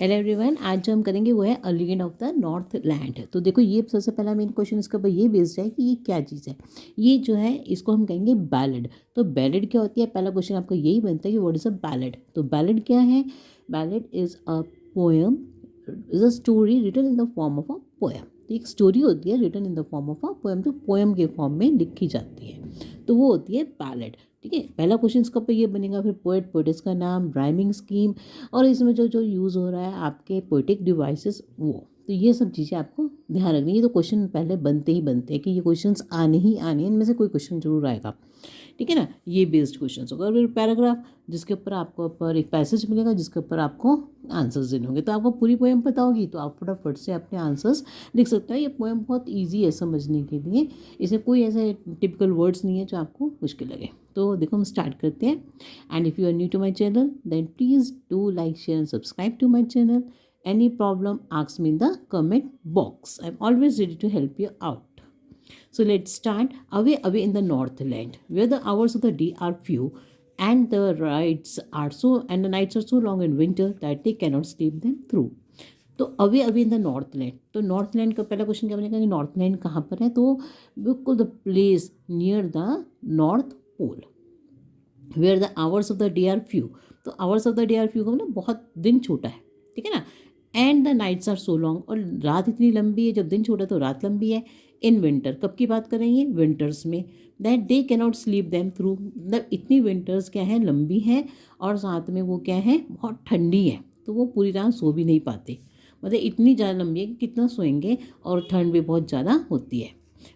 Hello everyone, आज जो हम करेंगे वो है a legend of the north land. तो देखो, ये सबसे पहला मेन क्वेश्चन इसके ऊपर ये बेस्ड है कि ये क्या चीज़ है। ये जो है इसको हम कहेंगे बैलेड। तो बैलेड क्या होती है, पहला क्वेश्चन आपको यही बनता है कि व्हाट इज़ अ बैलेड। तो बैलेड क्या है? Ballad is a poem, is a story written in the form of a poem. तो एक स्टोरी होती है written in the form of a poem, जो पोएम के फॉर्म में लिखी जाती है, तो वो होती है बैलेड। ठीक है, पहला क्वेश्चन इसका ऊपर ये बनेगा। फिर पोएट, पोएटिस का नाम, राइमिंग स्कीम, और इसमें जो जो यूज़ हो रहा है आपके पोएटिक डिवाइसेस वो। तो ये सब चीज़ें आपको ध्यान रखनी है। ये तो क्वेश्चन पहले बनते ही बनते हैं कि ये क्वेश्चंस आने ही आने हैं, इनमें से कोई क्वेश्चन जरूर आएगा। ठीक है ना, ये बेस्ड क्वेश्चन होगा। और फिर पैराग्राफ, जिसके ऊपर आपको ऊपर एक पैसेज मिलेगा जिसके ऊपर आपको आंसर्स देने होंगे। तो आपको पूरी पोएम पता होगी तो आप फटाफट से अपने आंसर्स लिख सकते हो। ये पोएम बहुत ईजी है समझने के लिए, इसमें कोई ऐसे टिपिकल वर्ड्स नहीं है जो आपको मुश्किल लगे। तो देखो, हम स्टार्ट करते हैं। And if you are new to my channel then please do like, share and subscribe to my channel. Any problem, ask me in the comment box. I'm always ready to help you out. So let's start. Away, away in the Northland, where the hours of the day are few, and the nights are so long in winter that they cannot sleep them through. तो away away in the Northland, तो Northland का पहला question क्या बनेगा कि Northland कहाँ पर है? तो बिल्कुल the place near the north pole, where the hours of the day are few. तो hours of the day are few का मतलब बहुत दिन छोटा है, ठीक है ना। And the nights are so long, और रात इतनी लंबी है, जब दिन छोटा है तो रात लंबी है। इन विंटर, कब की बात करेंगे? विंटर्स में। That they cannot sleep them through, मतलब इतनी विंटर्स क्या है, लंबी है, और साथ में वो क्या है, बहुत ठंडी है, तो वो पूरी रात सो भी नहीं पाते। मतलब इतनी ज़्यादा लंबी है कि कितना सोएंगे, और ठंड भी बहुत ज़्यादा होती है।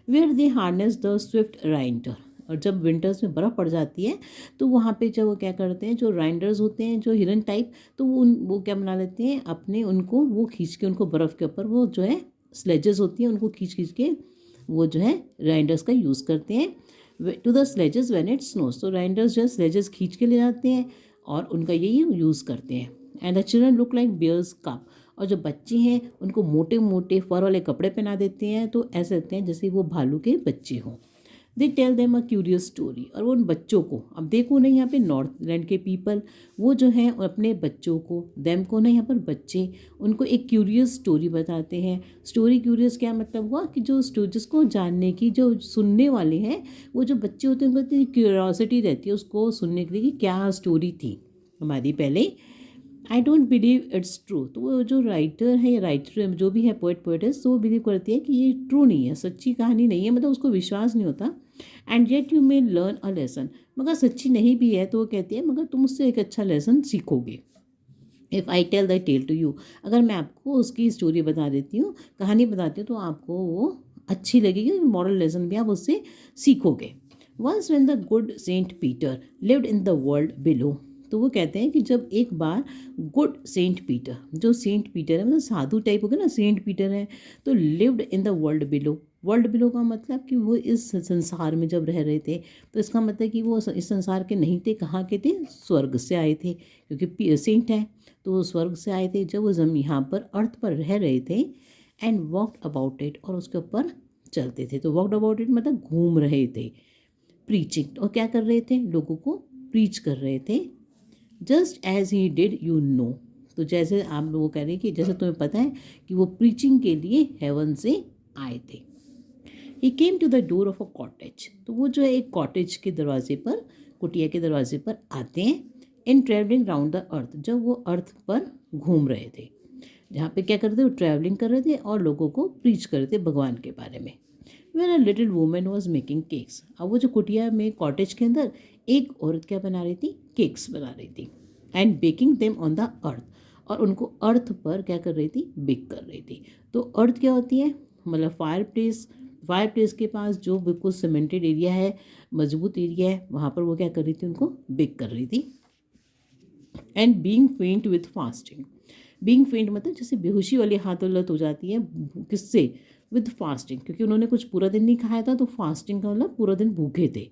Where they harness the swift reindeer, और जब विंटर्स में बर्फ़ पड़ जाती है तो वहाँ पे जो वो क्या करते हैं, जो राइंडर्स होते हैं, जो हिरन टाइप, तो वो क्या बना लेते हैं अपने, उनको वो खींच के, उनको बर्फ़ के ऊपर वो जो है स्लेजेस होती हैं, उनको खींच खींच के वो जो है राइंडर्स का यूज़ करते हैं to the sledges when it snows. तो राइंडर्स जो है स्लेजेस खींच के ले जाते हैं और उनका यही यूज़ करते हैं। And the children look like bear's cub, और जो बच्चे हैं उनको मोटे मोटे फर वाले कपड़े पहना देते हैं, तो ऐसे लगते हैं जैसे वो भालू के बच्चे हों। They tell them a curious story, और वो उन बच्चों को, अब देखो ना यहाँ पे नॉर्थलैंड के पीपल, वो जो है अपने बच्चों को, देम को ना यहाँ पर बच्चे, उनको एक क्यूरियस स्टोरी बताते हैं। स्टोरी क्यूरियस क्या मतलब हुआ कि जो जिसको जानने की, जो सुनने वाले हैं, वो जो बच्चे होते हैं उनको इतनी क्यूरियोसिटी रहती है उसको सुनने के लिए कि क्या स्टोरी थी हमारी पहले। I don't believe it's true, तो वो जो राइटर है या राइटर जो भी है, पोएट पोएटिस, तो वो बिलीव करती है कि ये ट्रू नहीं है, सच्ची कहानी नहीं है, मतलब उसको विश्वास नहीं होता। And yet you may learn a lesson, मगर सच्ची नहीं भी है तो वो कहती है मगर तुम उससे एक अच्छा लेसन सीखोगे। If I tell the tale to you, अगर मैं आपको उसकी स्टोरी बता देती हूँ, कहानी बताती हूँ, तो आपको वो अच्छी लगेगी, मॉरल लेसन भी आप उससे सीखोगे। Once when the good Saint Peter lived in the world below, तो वो कहते हैं कि जब एक बार गुड सेंट पीटर, जो सेंट पीटर है मतलब साधु टाइप हो गया ना, सेंट पीटर है, तो lived in the world below. World below का मतलब कि वो इस संसार में जब रह रहे थे, तो इसका मतलब कि वो इस संसार के नहीं थे, कहाँ के थे? स्वर्ग से आए थे, क्योंकि सेंट है तो वो स्वर्ग से आए थे, जब वो यहाँ पर अर्थ पर रह रहे थे। एंड वॉकड अबाउट इट, और उसके ऊपर चलते थे। तो वॉकड अबाउट इट मतलब घूम रहे थे। प्रीचिंग, और क्या कर रहे थे? लोगों को प्रीच कर रहे थे। Just as he did you know, तो जैसे आप लोग कह रहे हैं कि जैसे तुम्हें पता है कि वो प्रीचिंग के लिए हेवन से आए थे। He came to the door of a cottage, तो वो जो है एक कॉटेज के दरवाजे पर, कुटिया के दरवाजे पर आते हैं। इन ट्रैवलिंग राउंड द अर्थ, जब वो अर्थ पर घूम रहे थे, जहाँ पे क्या कर रहे थे, वो ट्रैवलिंग कर रहे थे और लोगों को प्रीच कर रहे थे भगवान के बारे में। Where a little woman was making cakes, अब वो जो कुटिया में कॉटेज के अंदर एक औरत क्या बना रही थी? केक्स बना रही थी। And baking them on the earth, और उनको अर्थ पर क्या कर रही थी? बेक कर रही थी। तो अर्थ क्या होती है? मतलब फायर प्लेस। फायर प्लेस के पास जो बिल्कुल सीमेंटेड एरिया है, मजबूत एरिया है, वहाँ पर वो क्या कर रही थी? उनको बेक कर रही थी। एंड बीइंग फेंट विथ फास्टिंग, बीइंग फेंट मतलब जैसे बेहोशी वाली हालत हो जाती है, किससे? विद फास्टिंग, क्योंकि उन्होंने कुछ पूरा दिन नहीं खाया था, तो फास्टिंग का मतलब पूरा दिन भूखे थे।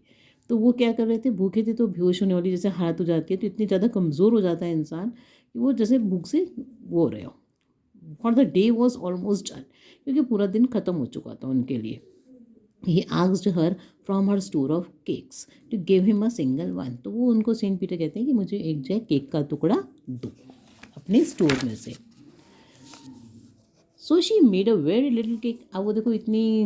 तो वो क्या कर रहे थे? भूखे थे, तो बेहोश होने वाली जैसे हालत हो जाती है, तो इतनी ज़्यादा कमज़ोर हो जाता है इंसान कि वो जैसे भूख से वो हो रहे हो। For the day was almost done, क्योंकि पूरा दिन ख़त्म हो चुका था उनके लिए। He asked her from her store of cakes to give him a single one, तो वो उनको सेंट पीटर कहते हैं कि मुझे एक जो है केक का टुकड़ा दो अपने स्टोर में से। So she made a very little cake. अब वो देखो इतनी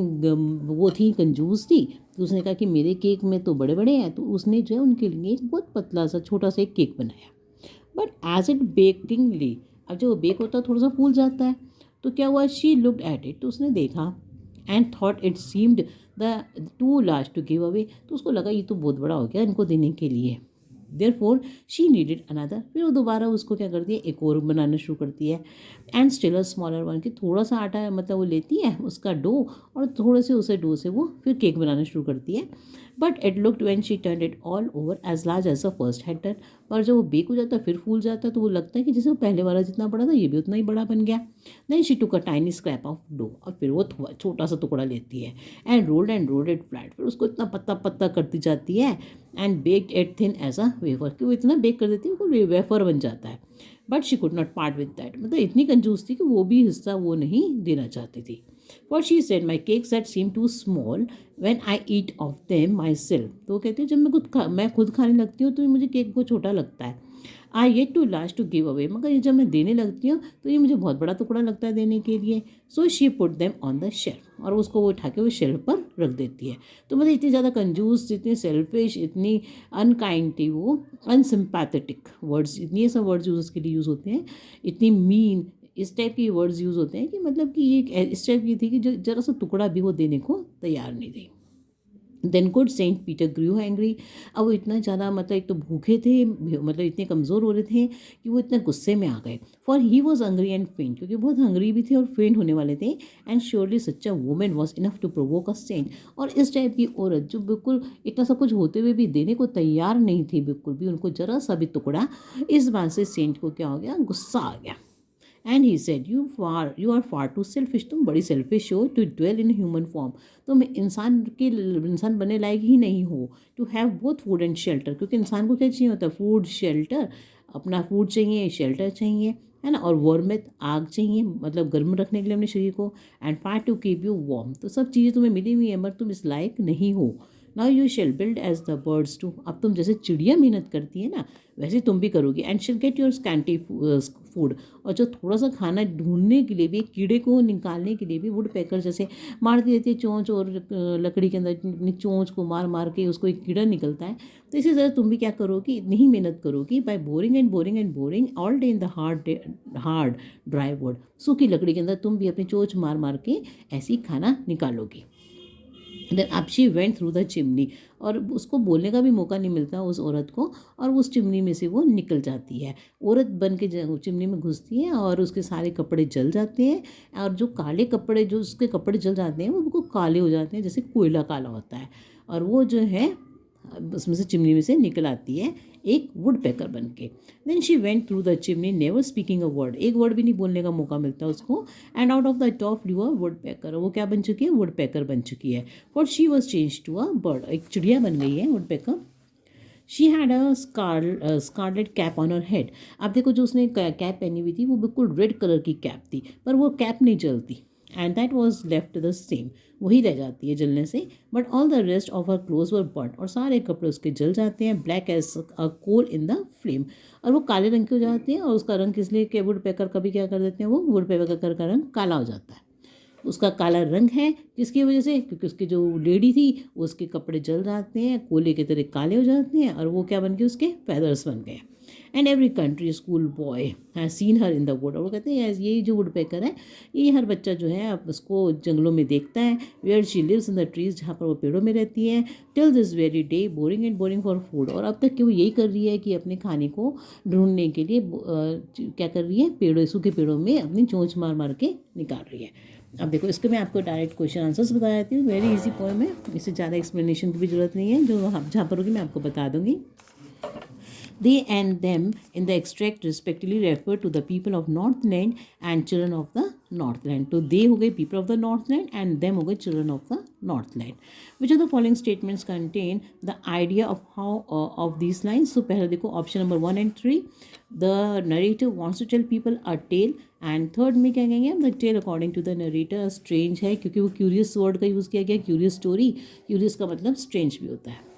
वो थी, कंजूस थी, तो उसने कहा कि मेरे केक में तो बड़े बड़े हैं, तो उसने जो है उनके लिए एक बहुत पतला सा छोटा सा एक केक बनाया। बट एज इट बेकिंगली, अब जब वो बेक होता है थोड़ा सा फूल जाता है, तो क्या हुआ, शी लुक्ड एट इट, तो उसने देखा and thought it seemed the too large to give away, तो उसको लगा ये तो बहुत बड़ा हो गया इनको देने के लिए। देयरफॉर शी नीडेड अनदर, फिर वो दोबारा उसको क्या करती है, एक और बनाना शुरू करती है। And still a smaller one, कि थोड़ा सा आटा मतलब वो लेती है उसका डो, और थोड़े से उसे डो से वो फिर केक बनाना शुरू करती है। But it looked when she turn it all over as large as the first had done, पर जब वो बेक हो जाता है फिर फूल जाता है, तो वो लगता है कि जैसे वो पहले वाला जितना बड़ा था ये भी उतना ही बड़ा बन गया। Then she took a tiny scrap of dough, और फिर वो छोटा सा टुकड़ा लेती है एंड रोल्ड इट फ्लैट, फिर उसको इतना पत्ता पत्ता करती जाती है and baked it thin as a wafer, कि वो इतना बेक कर देती है वो वेफर बन जाता है। But she could not part with that, मतलब इतनी कंजूस थी कि वो भी हिस्सा वो नहीं देना चाहती थी। For she said my cakes that seem too small when I eat of them myself, तो वो कहती है जब मैं खुद खाने लगती हूँ तो मुझे केक बहुत छोटा लगता है। I yet to last to give away, मगर ये जब मैं देने लगती हूँ तो ये मुझे बहुत बड़ा टुकड़ा लगता है देने के लिए। So she put them on the shelf, और उसको वो उठा के वो शेल्फ पर रख देती है। तो मतलब इतनी ज़्यादा कंजूस, इतनी सेल्फिश, इतनी अनकाइंड थी वो, अनसिम्पैथेटिक वर्ड्स, इतनी ऐसा वर्ड्स यूज़ उसके लिए यूज़ होते हैं, इतनी मीन, इस टाइप के वर्ड्स यूज़ होते हैं कि मतलब कि ये इस टाइप की थी कि जो जरा सा टुकड़ा भी वो देने को तैयार नहीं थी। देन गुड सेंट पीटर ग्रू एंग्री, अब वो इतना ज़्यादा मतलब एक तो भूखे थे, मतलब इतने कमज़ोर हो रहे थे कि वो इतने गुस्से में आ गए। For he was hungry and फेंट, क्योंकि बहुत हंग्री भी थे और फेंट होने वाले थे। And surely such a woman was enough to provoke a saint, और इस टाइप की औरत जो बिल्कुल इतना सब कुछ होते हुए भी देने को तैयार नहीं थी, बिल्कुल भी उनको जरा सा भी टुकड़ा, इस बात से सेंट को क्या हो गया, गुस्सा आ गया। And he said you are far too selfish, तुम बड़ी सेल्फिश हो, to dwell in human form, तुम इंसान बनने लायक ही नहीं हो, to have both food and shelter, क्योंकि इंसान को क्या चाहिए होता है, फूड शेल्टर, अपना फूड चाहिए, शेल्टर चाहिए, है ना, और वार्मथ, आग चाहिए, मतलब गर्म रखने के लिए अपने शरीर को, and fire to keep you warm, तो सब चीज़ें तुम्हें मिली हुई है, मगर तुम इस लायक नहीं हो। Now you shall build as the birds too, अब तुम जैसे चिड़िया मेहनत करती है ना, वैसे तुम भी करोगी। And shall get your scanty food, और जो थोड़ा सा खाना ढूंढने के लिए भी, कीड़े को निकालने के लिए भी वुड पैकर जैसे मारती रहती है चोंच, और लकड़ी के अंदर अपनी चोंच को मार मार के उसको एक कीड़ा निकलता है, तो इसी तरह तुम भी क्या करोगी, इतनी ही मेहनत करोगी, by boring and boring and boring all day in the hard dry wood, सूखी लकड़ी के अंदर तुम भी अपनी चोंच मार मार के ऐसे ही खाना निकालोगी। देन अब she went through the chimney, और उसको बोलने का भी मौका नहीं मिलता उस औरत को, और उस चिमनी में से वो निकल जाती है, औरत बन के चिमनी में घुसती है, और उसके सारे कपड़े जल जाते हैं, और जो काले कपड़े, जो उसके कपड़े जल जाते हैं वो बिल्कुल काले हो जाते हैं, जैसे कोयला काला होता है, और वो जो है उसमें से, चिमनी में से निकल आती है एक वुड पैकर बन के। Then she went through the chimney never speaking a word, एक वर्ड भी नहीं बोलने का मौका मिलता उसको। And out of the top flue a woodpecker, वो क्या बन चुकी है, वुड पैकर बन चुकी है। For she was change to a bird, एक चिड़िया बन गई है woodpecker. She had a scarlet cap on her head, अब देखो जो उसने कैप पहनी हुई थी वो बिल्कुल रेड कलर की कैप थी, पर वो कैप नहीं जलती, and that was left the same, वही रह जाती है जलने से। But all the rest of her clothes were burn, और सारे कपड़े उसके जल जाते हैं, black as a coal in the flame, और वो काले रंग के हो जाते हैं, और उसका रंग किस लिए, कि वुड पैकर कभी क्या कर देते हैं, वो वुड पैकर का रंग काला हो जाता है। उसका काला रंग है किसकी वजह से, क्योंकि उसकी जो लेडी थी उसके कपड़े जल जाते हैं, कोयले की तरह काले हो जाते हैं, और वो क्या बन गए, उसके फेदर्स बन गए। And every country school boy has seen her in the wood, और वो कहते हैं ये जो वुड पैकर है, ये हर बच्चा जो है उसको जंगलों में देखता है, where she lives in the trees, जहाँ पर वो पेड़ों में रहती है, till this very day boring and boring for food, और अब तक कि वो यही कर रही है कि अपने खाने को ढूंढने के लिए क्या कर रही है, पेड़ों, सूखे पेड़ों में अपनी चोंच मार मार के निकाल रही है। अब देखो इसके मैं आपको डायरेक्ट क्वेश्चन आंसर्स बता देती हूँ, वेरी इजी पोएम है, इससे ज़्यादा एक्सप्लेनेशन की भी जरूरत नहीं है, जो जहाँ पर होगी मैं आपको बता दूंगी। They and them in the extract respectively refer to the people of Northland and children of the Northland. तो they हो गए people of the Northland and them हो गए children of the Northland. Which of the following statements contain the idea of how of these lines? So पहले देखो option number 1 and 3. The narrator wants to tell people a tale. And third में क्या कहेंगे हम, the tale according to the narrator strange है, क्योंकि वो curious word का यूज़ किया गया, क्यूरियस स्टोरी, क्यूरियस का मतलब स्ट्रेंज भी होता है।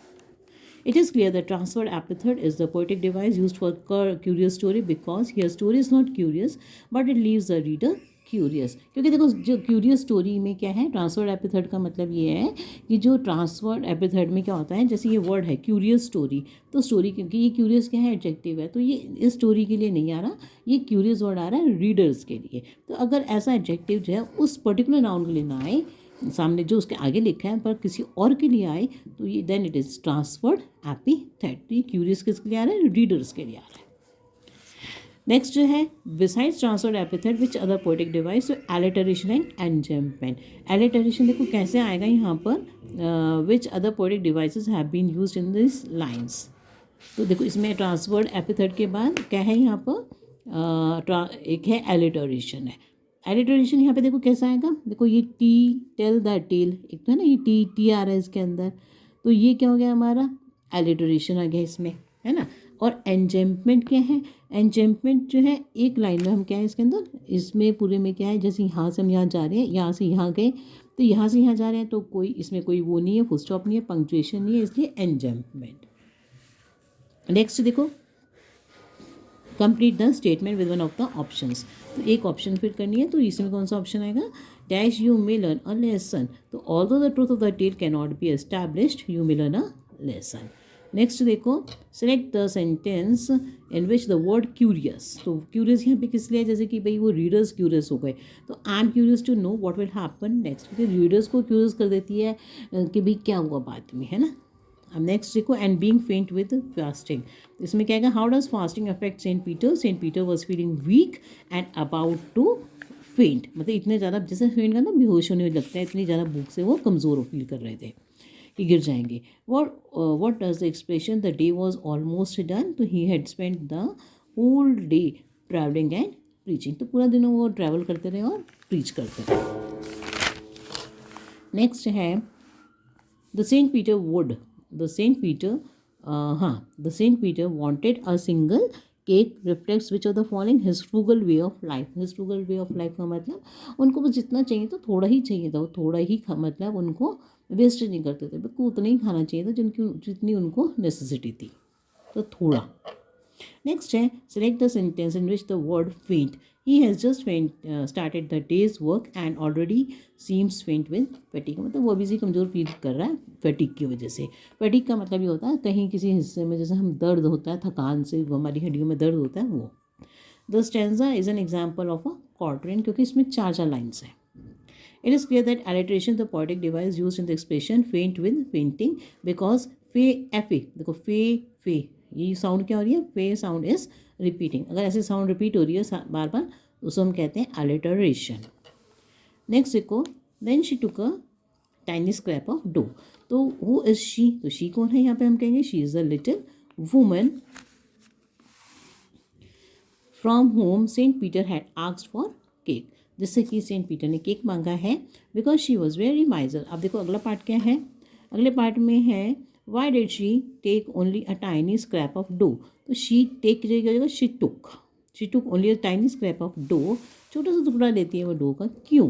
It is clear that transferred epithet is the poetic device used for curious story because here story is not curious but it leaves the reader curious, क्योंकि देखो जो क्यूरियस स्टोरी में क्या है, ट्रांसवर्ड एपिथेट का मतलब ये है कि जो ट्रांसवर्ड एपिथेट में क्या होता है, जैसे ये वर्ड है क्यूरियस स्टोरी, तो स्टोरी क्योंकि ये क्यूरियस क्या है, एडजेक्टिव है, तो ये इस स्टोरी के लिए नहीं आ रहा, ये क्यूरियस वर्ड आ रहा है रीडर्स के लिए। तो अगर ऐसा एडजेक्टिव जो है उस पर्टिकुलर नाउन के लिए ना आए, सामने जो उसके आगे लिखा है, पर किसी और के लिए आए, तो ये देन इट इज़ ट्रांसवर्ड एपिथेट। तो ये क्यूरियस किसके लिए आ रहा है, रीडर्स के लिए आ रहा है। नेक्स्ट जो है, besides transferred epithet which other poetic device, तो एलिटरेशन एंड एनजेम्पमेंट। एलिटरेशन देखो कैसे आएगा यहाँ पर, which other poetic devices have been used in this lines. तो देखो इसमें ट्रांसवर्ड एपिथेट के बाद क्या है यहाँ पर, एक है एलिटरेशन है। एलिटरेशन यहाँ पे देखो कैसा आएगा, देखो ये टी टेल द टेल, एक तो है ना ये टी टी आ रहा है इसके अंदर, तो ये क्या हो गया हमारा, एलिटरेशन आ गया इसमें, है ना। और एनजेम्पमेंट क्या है, एनजेम्पमेंट जो है एक लाइन में हम क्या है इसके अंदर, इसमें पूरे में क्या है, जैसे यहाँ से हम यहाँ जा रहे हैं, यहाँ से यहाँ गए, तो यहाँ से यहाँ जा रहे हैं, तो कोई इसमें कोई वो नहीं है, फुल स्टॉप नहीं है, पंक्चुएशन नहीं है, इसलिए एनजेम्पमेंट। नेक्स्ट देखो, complete the statement with one of the options. तो एक ऑप्शन फिर करनी है, तो इसमें कौन सा ऑप्शन आएगा, dash you may learn a lesson. तो although the truth of the tale can not be established, you may learn a lesson. Next देखो, select the sentence in which the word curious. तो curious यहाँ पे किस लिए है, जैसे कि भाई वो रीडर्स क्यूरियस हो गए, तो I am curious to know what will happen next, क्योंकि रीडर्स को क्यूरियस कर देती है कि भाई क्या हुआ बाद में, है ना। अब नेक्स्ट देखो, and being faint with fasting. इसमें क्या है, how does fasting affect Saint Peter. Saint Peter was feeling weak and about to faint, मतलब इतने ज़्यादा, जैसे फेंट का ना बेहोश होने लगता है, इतनी ज़्यादा भूख से वो कमज़ोर फील कर रहे थे कि गिर जाएंगे। What does the expression, the day was almost done. तो he had spend the whole day travelling and preaching. तो पूरा दिन वो ट्रैवल करते रहे और प्रीच करते रहे। नेक्स्ट है, the Saint Peter would, the Saint Peter wanted a single cake reflects which of the following, his frugal way of life। his frugal way of life का मतलब उनको बस जितना चाहिए था थोड़ा ही चाहिए था, वो थोड़ा ही मतलब उनको वेस्ट नहीं करते थे, बिल्कुल उतना ही खाना चाहिए था जितनी उनको नेसेसिटी थी, तो थोड़ा। नेक्स्ट है, select the sentence in which the word faint. He has just started the day's work and already seems faint with fatigue. मतलब वो अभी से कमज़ोर फील कर रहा है फैटिक की वजह से। फैटिक का मतलब ये होता है कहीं किसी हिस्से में जैसे हम दर्द होता है, थकान से हमारी हड्डियों में दर्द होता है वो। The stanza is an example of a quatrain, क्योंकि इसमें 4 लाइन्स हैं। It is clear that alliteration is the poetic device used in the expression faint with fainting, because fa देखो fe ये साउंड क्या हो रही है, फे साउंड इज रिपीटिंग। अगर ऐसे साउंड रिपीट हो रही है बार बार, उसको हम कहते हैं alliteration। नेक्स्ट देखो, then she took a tiny scrap of dough. तो हु इज शी, तो शी कौन है यहाँ पे, हम कहेंगे she is a little woman from whom Saint Peter had asked for cake, जिससे कि सेंट पीटर ने केक मांगा है, because she was very miser. अब देखो अगला पार्ट क्या है, अगले पार्ट में है, why did she take only a tiny scrap of dough. तो शी टेक की जगह she took only a tiny scrap of dough, छोटा सा टुकड़ा लेती है वो डो का, क्यों,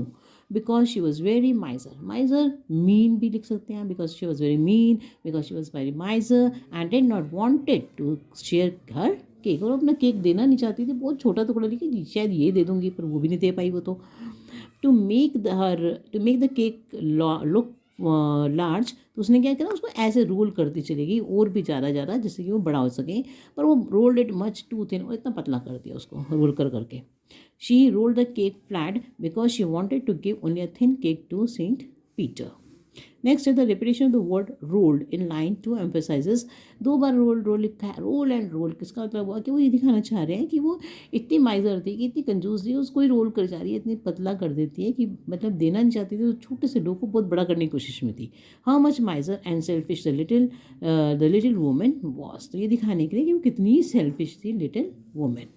because she was very miser mean भी लिख सकते हैं, because she was very mean, because she was very miser and did not wanted to share her cake. और अपना केक देना नहीं चाहती थी, बहुत छोटा टुकड़ा लेके शायद ये दे दूंगी, पर वो भी नहीं दे पाई वो तो। To make the cake look large, तो उसने क्या करा, उसको ऐसे रोल करती चलेगी और भी ज़्यादा जिससे कि वो बड़ा हो सके, पर वो rolled it much too thin, और इतना पतला कर दिया उसको रोल करके। She rolled the cake flat because she wanted to give only a thin cake to Saint Peter. Next है the repetition of the word rolled in line 2 emphasises. 2 बार roll लिखा है, रोल एंड रोल, किसका मतलब हुआ कि वो ये दिखाना चाह रहे हैं कि वो इतनी माइजर थी, कि इतनी कंजूस थी, उसको ही रोल कर जा रही है, इतनी पतला कर देती है कि मतलब देना नहीं चाहती थी, तो छोटे से डो को बहुत बड़ा करने की कोशिश में थी। How much माइजर and selfish the little woman was. तो ये दिखाने के लिए कि वो कितनी सेल्फिश थी little woman.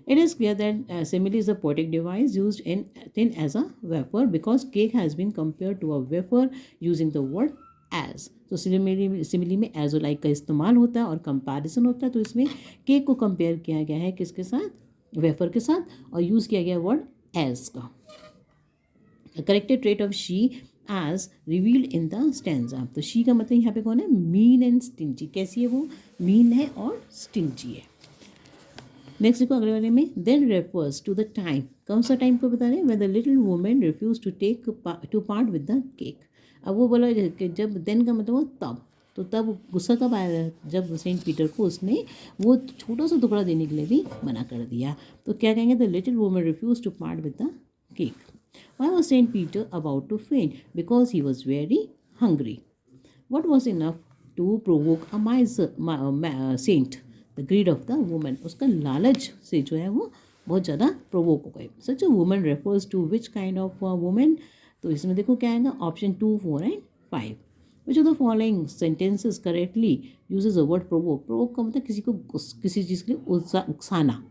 It is clear that simile is a poetic device used in thin as a wafer, because cake has been compared to a wafer using the word as। तो सिमिली में as और like का इस्तेमाल होता है और comparison होता है, तो इसमें केक को कंपेयर किया गया है किसके साथ, वेफर के साथ, और यूज़ किया गया वर्ड एज का। Character trait of she as revealed in the stanza. तो शी का मतलब यहाँ पे कौन है, मीन एंड स्टिंजी। कैसी है वो, मीन है और स्टिंजी है। नेक्स्ट देखो अगले वाले में, then refers to the time, कौन सा टाइम को बता रहे हैं, when the little woman refuse to part with the cake. अब वो बोला कि जब देन का मतलब वो तब, तो तब गुस्सा कब आया, जब सेंट पीटर को उसने वो छोटा सा टुकड़ा देने के लिए भी मना कर दिया। तो क्या कहेंगे, the little woman refuse to part with the cake. Why was Saint Peter about to faint? Because he was very hungry. What was enough to provoke a saint? The greed of the woman. उसका लालच से जो है वो बहुत ज़्यादा provoke हो गए। Such a woman refers to which kind of woman? तो इसमें देखो क्या आएगा, option 2, 4 and 5. Which of the following sentences correctly uses the word provoke? Provoke का मतलब किसी को किसी चीज़ के लिए उकसाना।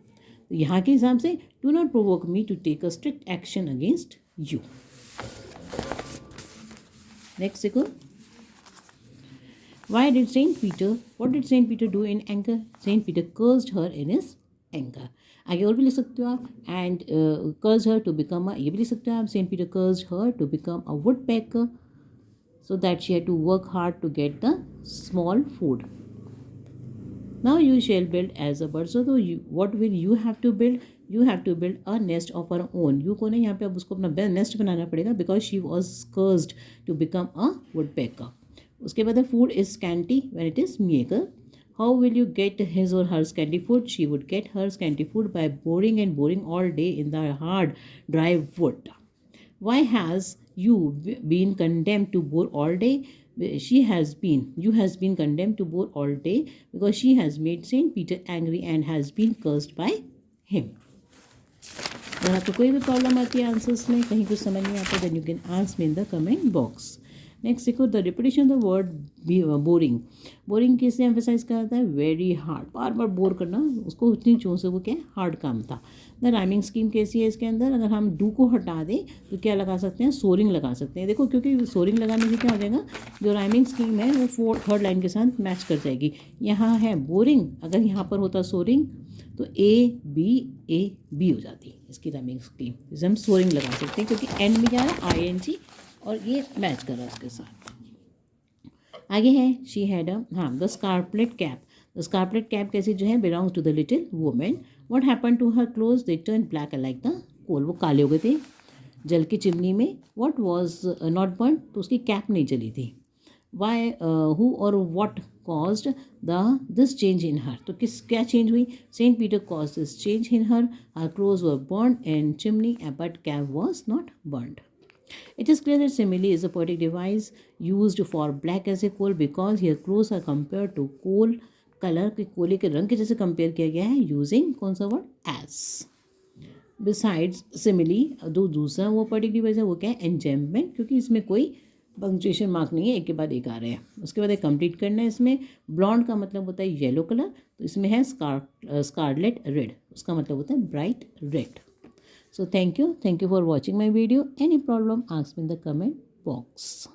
तो यहाँ के हिसाब से, do not provoke me to take a strict action against you. Next देखो, why did Saint Peter, what did Saint Peter do in anger? Saint Peter cursed her in his anger. आगे और भी लिख सकते हो आप, and cursed her to become a, ये भी लिख सकते हो आप, Saint Peter cursed her to become a woodpecker so that she had to work hard to get the small food. Now you shall build as a bird. So what will you have to build? You have to build a nest of her own. You को नहीं, यहाँ पे अब उसको अपना nest बनाना पड़ेगा, because she was cursed to become a woodpecker. उसके बाद food is scanty when it is meager. How will you get his or her scanty food? She would get her scanty food by boring and boring all day in the hard, dry wood. Why has you been condemned to bore all day? You has been condemned to bore all day because she has made Saint Peter angry and has been cursed by him. अगर आपको कोई भी problem आती है answers में, कहीं कुछ समझ नहीं आता, then you can ask me in the comment box. Next देखो, the repetition of the word boring. Boring किससे एम्फेसाइज करता है, वेरी हार्ड, बार बार बोर करना उसको उतनी चों से वो क्या हार्ड काम था। द राइमिंग स्कीम कैसी है इसके अंदर, अगर हम डू को हटा दें तो क्या लगा सकते हैं, सोरिंग लगा सकते हैं। देखो क्योंकि सोरिंग लगाने से क्या हो जाएगा, जो राइमिंग स्कीम है वो थर्ड लाइन के साथ मैच कर जाएगी। यहाँ है बोरिंग, अगर यहाँ पर होता सोरिंग तो ए बी हो जाती इसकी राइमिंग स्कीम, जैसे हम सोरिंग लगा सकते हैं क्योंकि एंड में क्या है ING और ये मैच कर रहा है उसके साथ। आगे है she had the scarlet cap. The scarlet cap कैसी जो है, belongs to the little women. What happen to her clothes, they turn black like the coal, वो काले हो गए थे जल की चिमनी में। व्हाट वाज नॉट बर्न, तो उसकी कैप नहीं जली थी। वाई हु और what caused this change in her, तो क्या चेंज हुई, Saint Peter cause this change in her clothes were burn in chimney but cap was not burned. It is clear that simile is a poetic device used for black as a coal because here clothes are compared to coal color, के कोले के रंग के जैसे compare किया गया है using कौन सा वर्ड, as. Besides simile, दूसरा वो poetic device है वो क्या है, enjambment, क्योंकि इसमें कोई पंक्चुएशन मार्क नहीं है, एक के बाद एक आ रहे हैं। उसके बाद एक कंप्लीट करना है इसमें। ब्लॉन्ड का मतलब होता है येलो कलर, तो इसमें है स्कारलेट रेड, उसका मतलब होता है bright red. So thank you for watching my video. Any problem, ask me in the comment box.